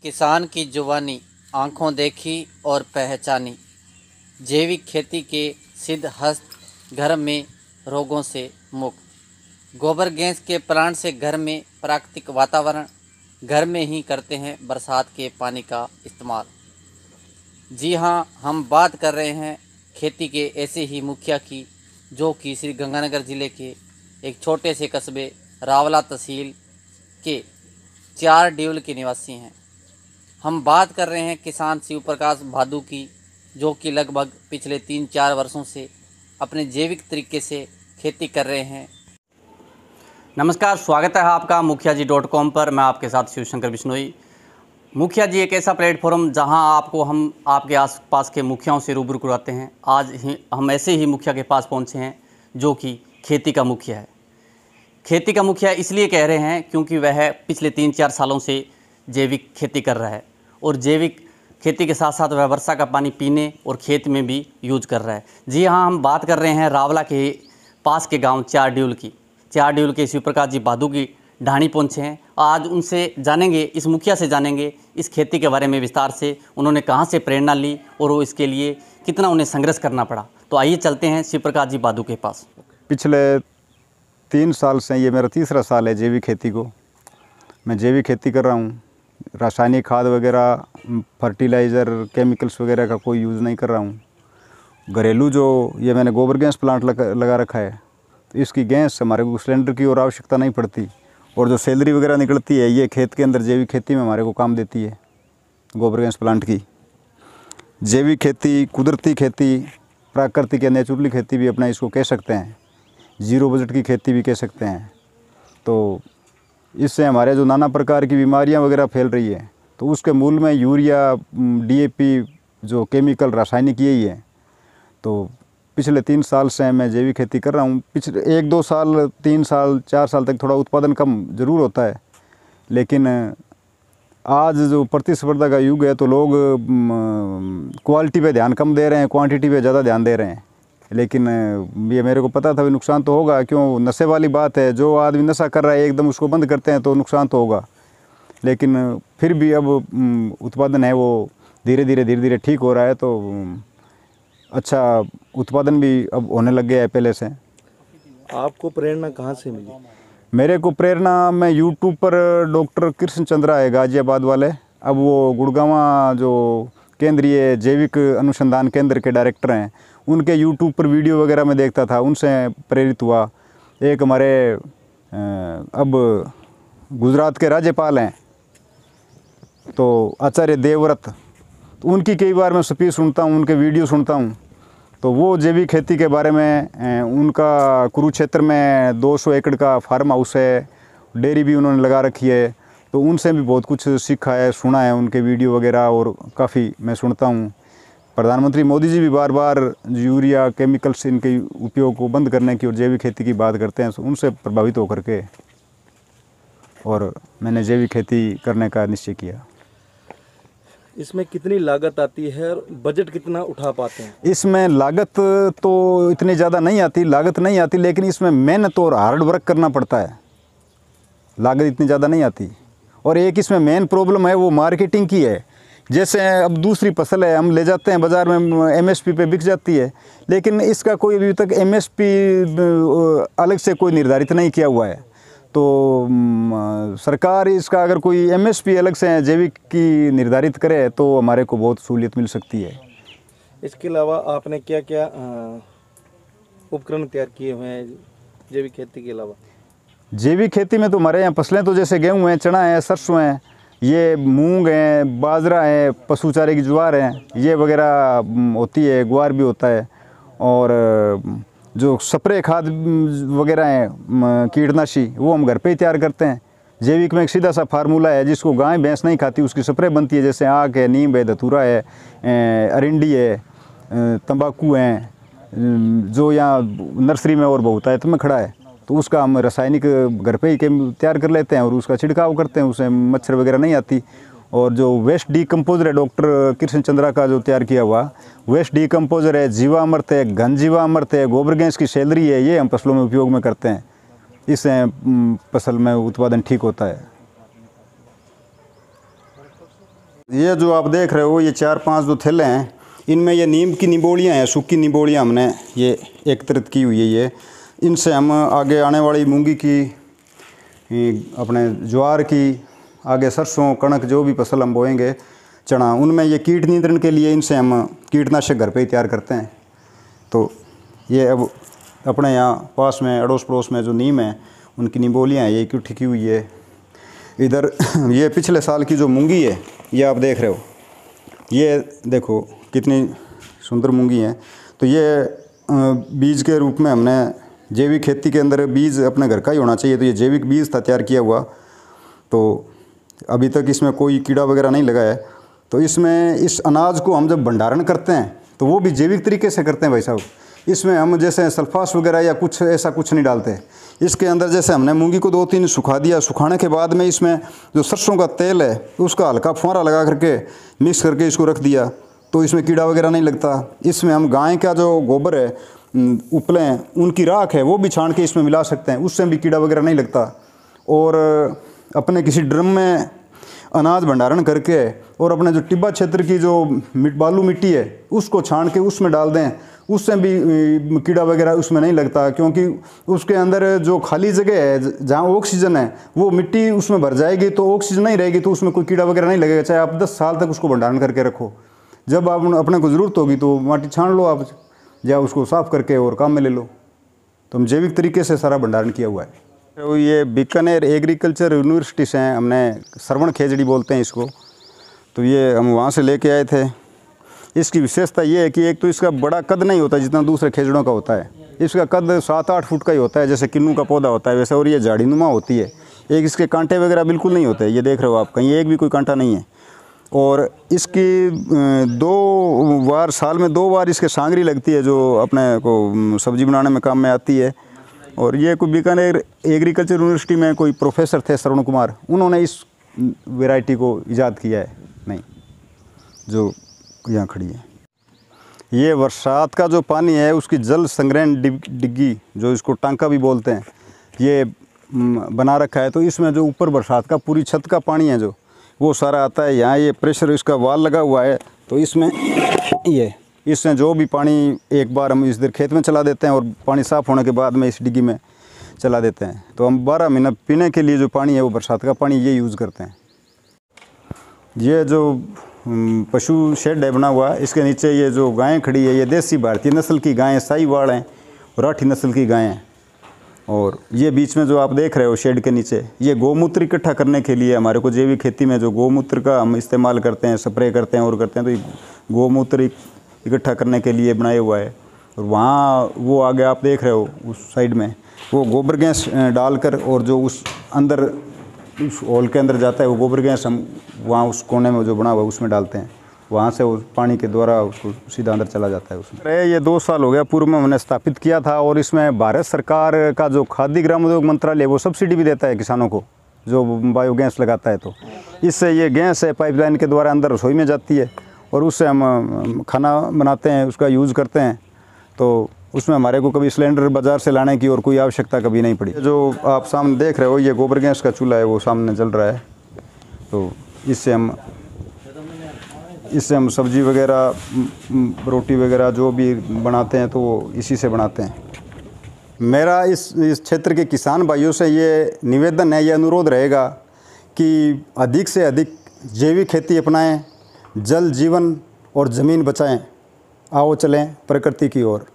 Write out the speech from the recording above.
किसान की जुबानी आँखों देखी और पहचानी। जैविक खेती के सिद्ध हस्त घर में रोगों से मुक्त। गोबर गैस के प्लांट से घर में प्राकृतिक वातावरण, घर में ही करते हैं बरसात के पानी का इस्तेमाल। जी हाँ, हम बात कर रहे हैं खेती के ऐसे ही मुखिया की, जो कि श्री गंगानगर ज़िले के एक छोटे से कस्बे रावला तहसील के 4 ड्यूल के निवासी हैं। हम बात कर रहे हैं किसान शिव प्रकाश भादू की, जो कि लगभग पिछले 3-4 वर्षों से अपने जैविक तरीके से खेती कर रहे हैं। नमस्कार, स्वागत है आपका मुखियाजी.com पर। मैं आपके साथ शिवशंकर बिश्नोई। मुखिया जी एक ऐसा प्लेटफॉर्म जहां आपको हम आपके आसपास के मुखियाओं से रूबरू कराते हैं। आज ही हम ऐसे ही मुखिया के पास पहुंचे हैं जो कि खेती का मुखिया है। खेती का मुखिया इसलिए कह रहे हैं क्योंकि वह पिछले 3-4 सालों से जैविक खेती कर रहा है और जैविक खेती के साथ साथ वह वर्षा का पानी पीने और खेत में भी यूज कर रहा है। जी हाँ, हम बात कर रहे हैं रावला के पास के गांव 4 ड्यूल की। 4 ड्यूल के शिव प्रकाश जी भादू की ढाणी पहुँचे हैं। आज उनसे जानेंगे, इस मुखिया से जानेंगे इस खेती के बारे में विस्तार से। उन्होंने कहाँ से प्रेरणा ली और वो इसके लिए कितना उन्हें संघर्ष करना पड़ा। तो आइए चलते हैं शिव प्रकाश जी भादू के पास। पिछले 3 साल से, ये मेरा तीसरा साल है जैविक खेती को। मैं जैविक खेती कर रहा हूँ। रासायनिक खाद वगैरह, फर्टिलाइज़र, केमिकल्स वगैरह का कोई यूज़ नहीं कर रहा हूँ। घरेलू जो ये मैंने गोबर गैस प्लांट लगा रखा है, तो इसकी गैस हमारे को सिलेंडर की और आवश्यकता नहीं पड़ती। और जो सैलरी वगैरह निकलती है, ये खेत के अंदर जैविक खेती में हमारे को काम देती है। गोबर गैस प्लांट की जैविक खेती, कुदरती खेती, प्राकृतिक या नेचुरली खेती भी अपना इसको कह सकते हैं। ज़ीरो बजट की खेती भी कह सकते हैं। तो इससे हमारे जो नाना प्रकार की बीमारियां वगैरह फैल रही है, तो उसके मूल में यूरिया, डीएपी, जो केमिकल रासायनिक यही है। तो पिछले 3 साल से मैं जैविक खेती कर रहा हूँ। पिछले 1-2 साल, 3 साल, 4 साल तक थोड़ा उत्पादन कम ज़रूर होता है, लेकिन आज जो प्रतिस्पर्धा का युग है, तो लोग क्वालिटी पे ध्यान कम दे रहे हैं, क्वांटिटी पे ज़्यादा ध्यान दे रहे हैं। लेकिन ये मेरे को पता था भी नुकसान तो होगा, क्यों, नशे वाली बात है। जो आदमी नशा कर रहा है एकदम उसको बंद करते हैं तो नुकसान तो होगा। लेकिन फिर भी अब उत्पादन है वो धीरे धीरे ठीक हो रहा है। तो अच्छा उत्पादन भी अब होने लग गया है पहले से। आपको प्रेरणा कहाँ से मिली? मेरे को प्रेरणा, मैं यूट्यूब पर डॉक्टर कृष्ण चंद्रा है गाजियाबाद वाले, अब वो गुड़गांव जो केंद्रीय जैविक अनुसंधान केंद्र के डायरेक्टर हैं, उनके यूट्यूब पर वीडियो वगैरह में देखता था, उनसे प्रेरित हुआ। एक हमारे अब गुजरात के राज्यपाल हैं, तो आचार्य देवव्रत, तो उनकी कई बार मैं स्पीच सुनता हूँ, उनके वीडियो सुनता हूँ। तो वो जैविक खेती के बारे में, उनका कुरुक्षेत्र में 200 एकड़ का फार्म हाउस है, डेयरी भी उन्होंने लगा रखी है। तो उनसे भी बहुत कुछ सीखा है, सुना है उनके वीडियो वगैरह, और काफ़ी मैं सुनता हूँ। प्रधानमंत्री मोदी जी भी बार बार यूरिया, केमिकल्स, इनके उपयोग को बंद करने की और जैविक खेती की बात करते हैं। उनसे प्रभावित होकर के और मैंने जैविक खेती करने का निश्चय किया। इसमें कितनी लागत आती है और बजट कितना उठा पाते हैं? इसमें लागत तो इतनी ज़्यादा नहीं आती, लेकिन इसमें मेहनत और हार्ड वर्क करना पड़ता है। लागत इतनी ज़्यादा नहीं आती। और एक इसमें मेन प्रॉब्लम है, वो मार्केटिंग की है। जैसे अब दूसरी फसल है, हम ले जाते हैं बाज़ार में, एमएसपी पे बिक जाती है, लेकिन इसका कोई अभी तक एमएसपी अलग से कोई निर्धारित नहीं किया हुआ है। तो सरकार इसका अगर कोई एमएसपी अलग से जैविक की निर्धारित करे तो हमारे को बहुत सहूलियत मिल सकती है। इसके अलावा आपने क्या क्या उपकरण तैयार किए हुए हैं जैविक खेती के अलावा? जैविक खेती में तो हमारे यहाँ फसलें तो जैसे गेहूँ हैं, चना है, सरसों हैं, ये मूंग है, बाजरा है, पशु चारे की ज्वार है, ये वगैरह होती है, ग्वार भी होता है। और जो स्प्रे खाद वगैरह हैं, कीटनाशी, वो हम घर पे ही तैयार करते हैं। जैविक में एक सीधा सा फार्मूला है, जिसको गाय भैंस नहीं खाती उसकी स्प्रे बनती है। जैसे आक है, नीम है, धतूरा है, अरिंडी है, तंबाकू है, जो यहाँ नर्सरी में और बहुत है तो में खड़ा है, तो उसका हम रासायनिक घर पे ही तैयार कर लेते हैं और उसका छिड़काव करते हैं। उससे मच्छर वगैरह नहीं आती। और जो वेस्ट डीकम्पोजर है, डॉक्टर कृष्ण चंद्रा का जो तैयार किया हुआ वेस्ट डीकम्पोजर है, जीवामृत है, घन जीवामृत है, गोबर गैस की सैलरी है, ये हम फसलों में उपयोग में करते हैं। इससे फसल में उत्पादन ठीक होता है। ये जो आप देख रहे हो ये 4-5 जो थैले हैं, इनमें ये नीम की निबोलियाँ हैं, सूखी निबोलियाँ हमने ये एकत्रित की हुई है। ये इनसे हम आगे आने वाली मूंगी की, अपने ज्वार की, आगे सरसों कणक जो भी फसल हम बोएंगे, चना, उनमें ये कीट नियंत्रण के लिए इनसे हम कीटनाशक घर पे ही तैयार करते हैं। तो ये अब अपने यहाँ पास में अड़ोस पड़ोस में जो नीम है उनकी निबोलियाँ हैं, ये इकट्ठी की हुई है। इधर ये पिछले साल की जो मूंगी है ये आप देख रहे हो, ये देखो कितनी सुंदर मूंगी हैं। तो ये बीज के रूप में हमने जैविक खेती के अंदर बीज अपने घर का ही होना चाहिए, तो ये जैविक बीज था तैयार किया हुआ। तो अभी तक इसमें कोई कीड़ा वगैरह नहीं लगा है। तो इसमें इस अनाज को हम जब भंडारण करते हैं तो वो भी जैविक तरीके से करते हैं भाई साहब। इसमें हम जैसे सल्फास वगैरह या कुछ ऐसा कुछ नहीं डालते। इसके अंदर जैसे हमने मूंगी को 2-3 सुखा दिया, सुखाने के बाद में इसमें जो सरसों का तेल है उसका हल्का फुहारा लगा करके मिक्स करके इसको रख दिया, तो इसमें कीड़ा वगैरह नहीं लगता। इसमें हम गाय का जो गोबर है, उपलें, उनकी राख है, वो भी छान के इसमें मिला सकते हैं, उससे भी कीड़ा वगैरह नहीं लगता। और अपने किसी ड्रम में अनाज भंडारण करके और अपने जो टिब्बा क्षेत्र की जो बालू मिट्टी है उसको छान के उसमें डाल दें, उससे भी कीड़ा वगैरह उसमें नहीं लगता, क्योंकि उसके अंदर जो खाली जगह है जहाँ ऑक्सीजन है वो मिट्टी उसमें भर जाएगी, तो ऑक्सीजन नहीं रहेगी तो उसमें कोई कीड़ा वगैरह नहीं लगेगा। चाहे आप 10 साल तक उसको भंडारण करके रखो, जब आप अपने को ज़रूरत होगी तो माटी छान लो आप, या उसको साफ़ करके और काम में ले लो। तो हम जैविक तरीके से सारा भंडारण किया हुआ है। तो ये बीकानेर एग्रीकल्चर यूनिवर्सिटी से हैं, हमने श्रवण खेजड़ी बोलते हैं इसको। तो ये हम वहाँ से लेके आए थे। इसकी विशेषता ये है कि एक तो इसका बड़ा कद नहीं होता जितना दूसरे खेजड़ों का होता है, इसका कद 7-8 फुट का ही होता है, जैसे किन्नू का पौधा होता है वैसे। और ये झाड़ीनुमा होती है, एक इसके कांटे वगैरह बिल्कुल नहीं होते, ये देख रहे हो आप, कहीं एक भी कोई कांटा नहीं है। और इसकी 2 बार साल में 2 बार इसके सांगरी लगती है, जो अपने को सब्जी बनाने में काम में आती है। और ये कोई बीकानेर एग्रीकल्चर यूनिवर्सिटी में कोई प्रोफेसर थे श्रवण कुमार, उन्होंने इस वैरायटी को इजाद किया है, नहीं जो यहाँ खड़ी है। ये बरसात का जो पानी है उसकी जल संग्रहण डिग्गी, जो इसको टांका भी बोलते हैं, ये बना रखा है। तो इसमें जो ऊपर बरसात का पूरी छत का पानी है जो वो सारा आता है यहाँ। ये प्रेशर इसका वाल लगा हुआ है, तो इसमें इसमें जो भी पानी एक बार हम इस देर खेत में चला देते हैं और पानी साफ़ होने के बाद में इस डिग्गी में चला देते हैं। तो हम 12 महीना पीने के लिए जो पानी है वो बरसात का पानी ये यूज़ करते हैं। ये जो पशु शेड है बना हुआ, इसके नीचे ये जो गायें खड़ी है ये देसी भारतीय नस्ल की गायें, साहीवाल हैं, राठी नस्ल की गायें हैं। और ये बीच में जो आप देख रहे हो शेड के नीचे, ये गौमूत्र इकट्ठा करने के लिए हमारे को जैविक खेती में जो गौमूत्र का हम इस्तेमाल करते हैं, स्प्रे करते हैं और करते हैं, तो ये गौमूत्र इकट्ठा करने के लिए बनाया हुआ है। और वहाँ वो आगे आप देख रहे हो उस साइड में वो गोबर गैस डालकर, और जो उस अंदर उस हॉल के अंदर जाता है वो गोबर गैस हम वहाँ उस कोने में जो बना हुआ है उसमें डालते हैं, वहाँ से उस पानी के द्वारा उसको सीधा अंदर चला जाता है उसमें। ये 2 साल हो गया पूर्व में हमने स्थापित किया था। और इसमें भारत सरकार का जो खाद्य ग्रामोद्योग मंत्रालय वो सब्सिडी भी देता है किसानों को जो बायोगैस लगाता है। तो इससे ये गैस है पाइपलाइन के द्वारा अंदर रसोई में जाती है और उससे हम खाना बनाते हैं, उसका यूज़ करते हैं। तो उसमें हमारे को कभी सिलेंडर बाज़ार से लाने की और कोई आवश्यकता कभी नहीं पड़ी। जो आप सामने देख रहे हो ये गोबर गैस का चूल्हा है, वो सामने जल रहा है। तो इससे हम सब्जी वगैरह, रोटी वगैरह जो भी बनाते हैं तो वो इसी से बनाते हैं। मेरा इस क्षेत्र के किसान भाइयों से ये निवेदन है, ये अनुरोध रहेगा कि अधिक से अधिक जैविक खेती अपनाएं, जल जीवन और ज़मीन बचाएं। आओ चलें प्रकृति की ओर।